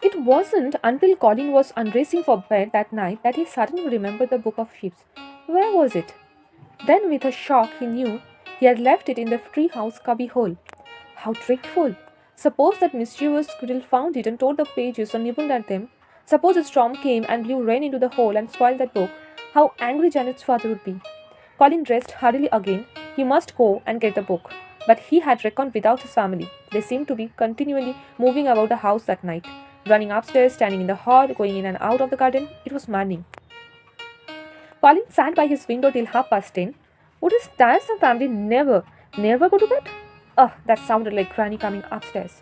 It wasn't until Colin was undressing for bed that night that he suddenly remembered the book of sheep. Where was it? Then, with a shock, he knew he had left it in the treehouse cubby hole. How dreadful! Suppose that mischievous squirrel found it and tore the pages or nibbled at them. Suppose a storm came and blew rain into the hole and spoiled that book. How angry Janet's father would be. Colin dressed hurriedly again. He must go and get the book. But he had reckoned without his family. They seemed to be continually moving about the house that night, running upstairs, standing in the hall, going in and out of the garden. It was maddening. Colin sat by his window till 10:30. Would his tiresome family never go to bed? Ugh, that sounded like Granny coming upstairs.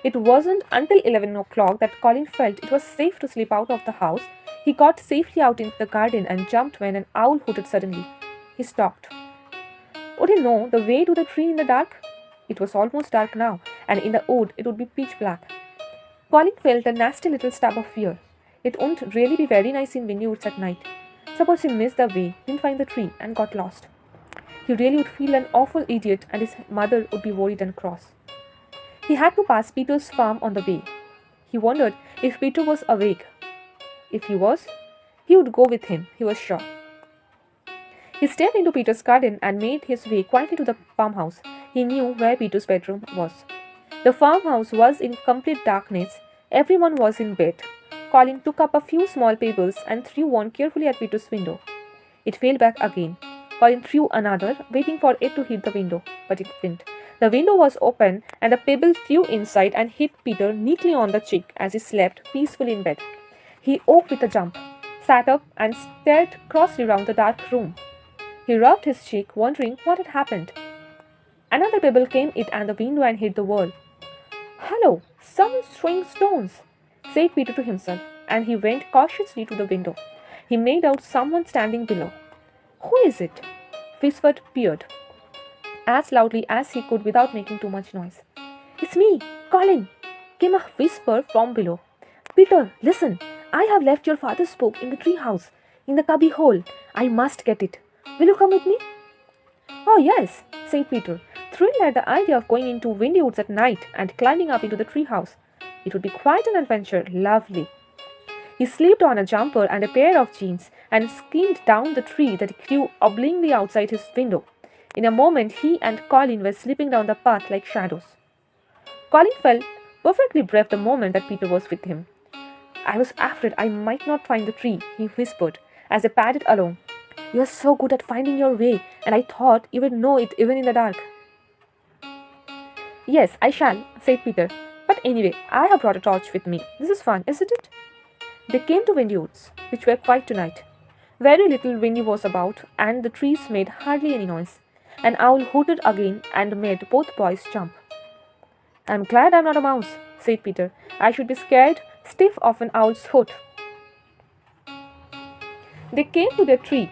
It wasn't until 11 o'clock that Colin felt it was safe to slip out of the house. He got safely out into the garden and jumped when an owl hooted suddenly. He stopped. Would he know the way to the tree in the dark? It was almost dark now, and in the wood it would be pitch black. Colin felt a nasty little stab of fear. It wouldn't really be very nice in windy woods at night. Suppose he missed the way, didn't find the tree, and got lost. He really would feel an awful idiot, and his mother would be worried and cross. He had to pass Peter's farm on the way. He wondered if Peter was awake. If he was, he would go with him, he was sure. He stepped into Peter's garden and made his way quietly to the farmhouse. He knew where Peter's bedroom was. The farmhouse was in complete darkness. Everyone was in bed. Colin took up a few small pebbles and threw one carefully at Peter's window. It fell back again. Colin threw another, waiting for it to hit the window, but it didn't. The window was open, and the pebble flew inside and hit Peter neatly on the cheek as he slept peacefully in bed. He woke with a jump, sat up, and stared crossly round the dark room. He rubbed his cheek, wondering what had happened. Another pebble came it and the window and hit the wall. Hello, someone's throwing stones, said Peter to himself, and he went cautiously to the window. He made out someone standing below. Who is it? Whispered Beard, as loudly as he could without making too much noise. It's me, Colin, came a whisper from below. Peter, listen, I have left your father's book in the tree house, in the cubby hole. I must get it. Will you come with me? Oh, yes, said Peter, thrilled at the idea of going into windy woods at night and climbing up into the tree house. It would be quite an adventure, lovely. He slipped on a jumper and a pair of jeans and skimmed down the tree that grew obliquely outside his window. In a moment, he and Colin were slipping down the path like shadows. Colin felt perfectly brave the moment that Peter was with him. I was afraid I might not find the tree, he whispered as they padded along. You are so good at finding your way, and I thought you would know it even in the dark. Yes, I shall, said Peter. But anyway, I have brought a torch with me. This is fun, isn't it? They came to windy woods, which were quiet tonight. Very little wind was about, and the trees made hardly any noise. An owl hooted again and made both boys jump. I'm glad I'm not a mouse, said Peter. I should be scared stiff of an owl's hoot. They came to the tree.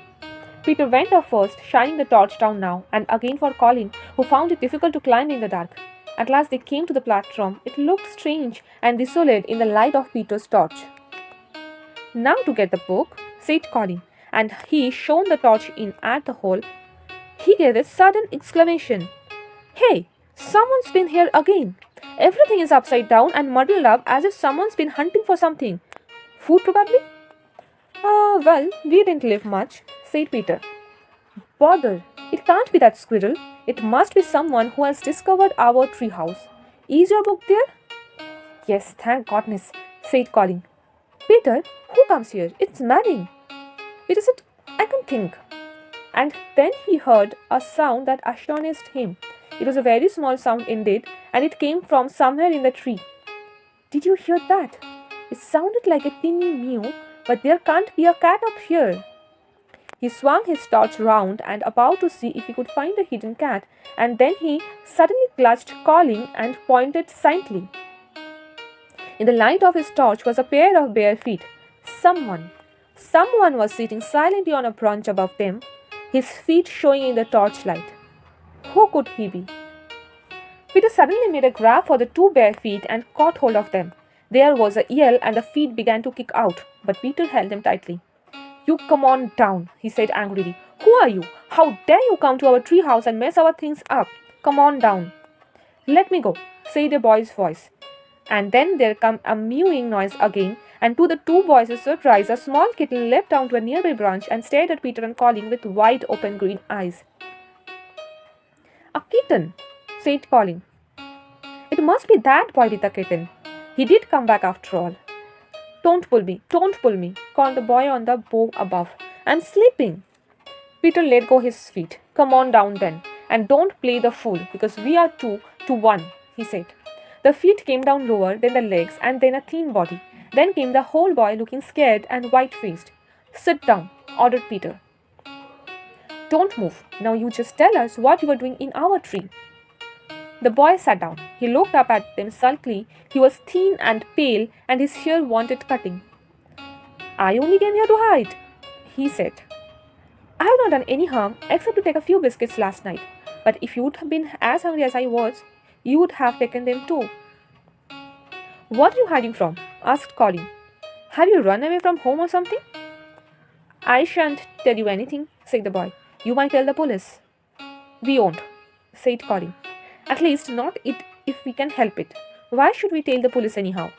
Peter went up first, shining the torch down now and again for Colin, who found it difficult to climb in the dark. At last they came to the platform. It looked strange and desolate in the light of Peter's torch. Now to get the book, said Colin, and he shone the torch in at the hole. He gave a sudden exclamation. Hey, someone's been here again. Everything is upside down and muddled up as if someone's been hunting for something. Food, probably? Well, we didn't live much, said Peter. Bother, it can't be that squirrel. It must be someone who has discovered our treehouse. Is your book there? Yes, thank goodness, said Colin. Peter, who comes here? It's Manning. It isn't. I can think. And then he heard a sound that astonished him. It was a very small sound indeed, and it came from somewhere in the tree. Did you hear that? It sounded like a tinny mew, but there can't be a cat up here. He swung his torch round and about to see if he could find a hidden cat, and then he suddenly clutched Colin and pointed silently. In the light of his torch was a pair of bare feet. Someone was sitting silently on a branch above them, his feet showing in the torchlight. Who could he be? Peter suddenly made a grab for the two bare feet and caught hold of them. There was a yell and the feet began to kick out, but Peter held them tightly. You come on down, he said angrily. Who are you? How dare you come to our treehouse and mess our things up? Come on down. Let me go, said a boy's voice. And then there came a mewing noise again, and to the two boys' surprise, a small kitten leapt down to a nearby branch and stared at Peter and Colin with wide open green eyes. A kitten, said Colin. It must be that boy with the kitten. He did come back after all. Don't pull me, called the boy on the bough above. I'm sleeping. Peter let go his feet. Come on down then, and don't play the fool, because we are 2 to 1, he said. The feet came down lower, then the legs, and then a thin body. Then came the whole boy looking scared and white-faced. Sit down, ordered Peter. Don't move. Now you just tell us what you were doing in our tree. The boy sat down. He looked up at them sulkily. He was thin and pale, and his hair wanted cutting. I only came here to hide, he said. I have not done any harm except to take a few biscuits last night. But if you would have been as hungry as I was, you would have taken them too. What are you hiding from? Asked Colin. Have you run away from home or something? I shan't tell you anything, said the boy. You might tell the police. We won't, said Colin. At least not it if we can help it. Why should we tell the police anyhow?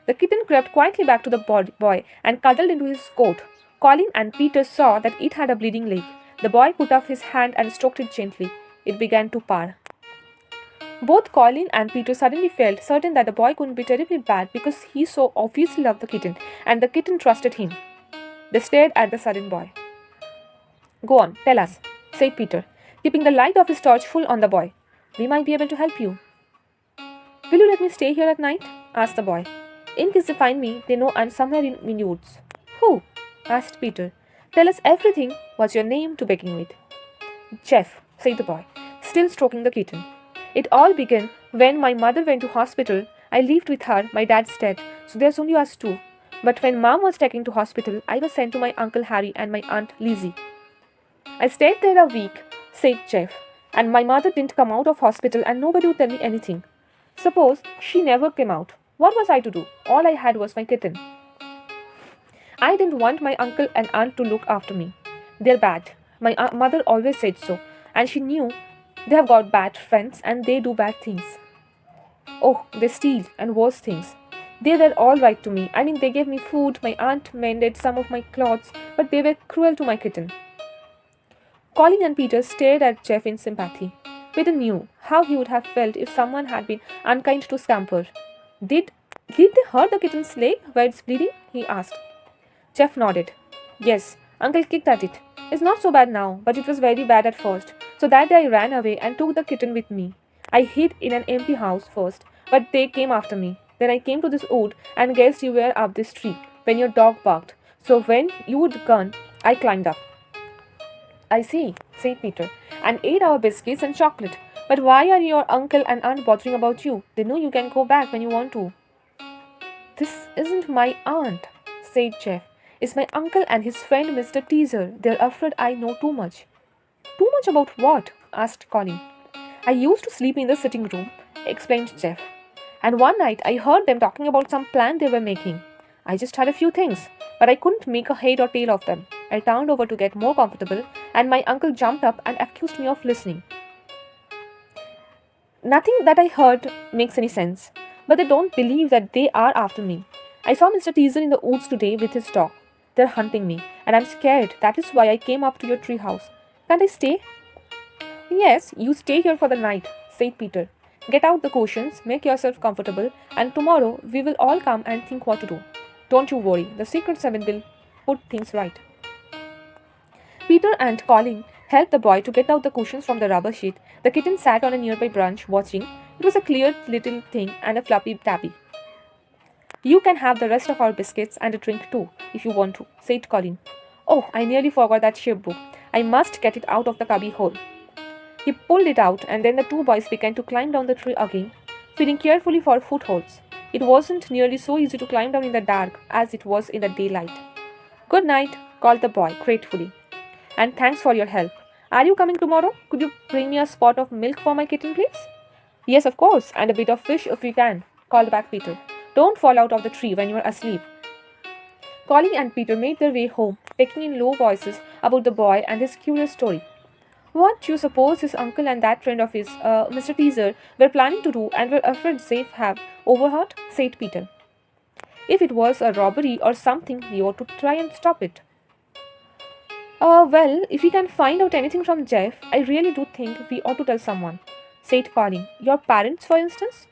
The kitten crept quietly back to the boy and cuddled into his coat. Colin and Peter saw that it had a bleeding leg. The boy put up his hand and stroked it gently. It began to purr. Both Colin and Peter suddenly felt certain that the boy couldn't be terribly bad because he so obviously loved the kitten, and the kitten trusted him. They stared at the sudden boy. Go on, tell us, said Peter, keeping the light of his torch full on the boy. We might be able to help you. Will you let me stay here at night? Asked the boy. In case they find me, they know I'm somewhere in the woods. Who? Asked Peter. Tell us everything. What's your name to begin with? Jeff, said the boy, still stroking the kitten. It all began when my mother went to hospital. I lived with her, my dad's dead, so there's only us two. But when Mom was taken to hospital, I was sent to my Uncle Harry and my Aunt Lizzie. I stayed there a week, said Jeff, and my mother didn't come out of hospital and nobody would tell me anything. Suppose she never came out. What was I to do? All I had was my kitten. I didn't want my uncle and aunt to look after me. They're bad. My mother always said so, and she knew they have got bad friends and they do bad things. Oh, they steal and worse things. They were all right to me. I mean, they gave me food, my aunt mended some of my clothes, but they were cruel to my kitten. Colin and Peter stared at Jeff in sympathy. Peter knew how he would have felt if someone had been unkind to Scamper. Did they hurt the kitten's leg where it's bleeding? He asked. Jeff nodded. Yes, Uncle kicked at it. It's not so bad now, but it was very bad at first. So that day I ran away and took the kitten with me. I hid in an empty house first, but they came after me. Then I came to this wood and guessed you were up this tree when your dog barked. So when you would gone, I climbed up. I see, said Peter, and ate our biscuits and chocolate. But why are your uncle and aunt bothering about you? They know you can go back when you want to. This isn't my aunt, said Jeff. It's my uncle and his friend Mr. Teaser. They're afraid I know too much. Too much about what? Asked Colin. I used to sleep in the sitting room, explained Jeff. And one night I heard them talking about some plan they were making. I just had a few things, but I couldn't make a head or tail of them. I turned over to get more comfortable, and my uncle jumped up and accused me of listening. Nothing that I heard makes any sense, but they don't believe that they are after me. I saw Mr. Teaser in the woods today with his dog. They're hunting me, and I'm scared. That is why I came up to your tree house. Can't I stay? Yes, you stay here for the night, said Peter. Get out the cushions, make yourself comfortable, and tomorrow we will all come and think what to do. Don't you worry, the Secret Seven will put things right. Peter and Colin helped the boy to get out the cushions from the rubber sheet. The kitten sat on a nearby branch watching. It was a clear little thing and a fluffy tabby. You can have the rest of our biscuits and a drink too, if you want to, said Colin. Oh, I nearly forgot that shipbook. I must get it out of the cubby hole. He pulled it out, and then the two boys began to climb down the tree again, feeling carefully for footholds. It wasn't nearly so easy to climb down in the dark as it was in the daylight. Good night, called the boy gratefully. And thanks for your help. Are you coming tomorrow? Could you bring me a spot of milk for my kitten, please? Yes, of course, and a bit of fish if you can, called back Peter. Don't fall out of the tree when you are asleep. Colin and Peter made their way home, talking in low voices about the boy and his curious story. What you suppose his uncle and that friend of his, Mr. Teaser, were planning to do and were afraid Safe have overheard? Said Peter. If it was a robbery or something, we ought to try and stop it. Well, if we can find out anything from Jeff, I really do think we ought to tell someone, said Colin. Your parents, for instance?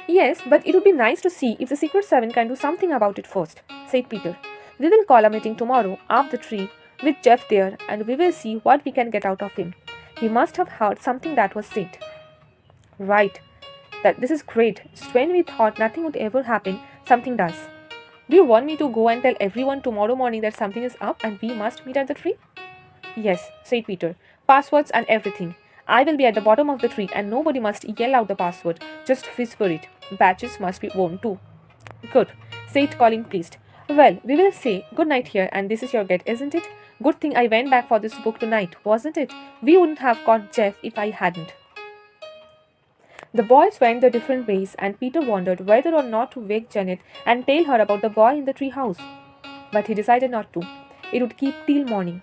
Yes, but it would be nice to see if the Secret Seven can do something about it first, said Peter. We will call a meeting tomorrow up the tree with Jeff there and we will see what we can get out of him. He must have heard something that was said. Right. That this is great. Just when we thought nothing would ever happen, something does. Do you want me to go and tell everyone tomorrow morning that something is up and we must meet at the tree? Yes, said Peter. Passwords and everything. I will be at the bottom of the tree and nobody must yell out the password. Just whisper it. Badges must be worn too. Good, said Colin pleased. Well, we will say good night here and this is your get, isn't it? Good thing I went back for this book tonight, wasn't it? We wouldn't have caught Jeff if I hadn't. The boys went their different ways, and Peter wondered whether or not to wake Janet and tell her about the boy in the tree house. But he decided not to. It would keep till morning.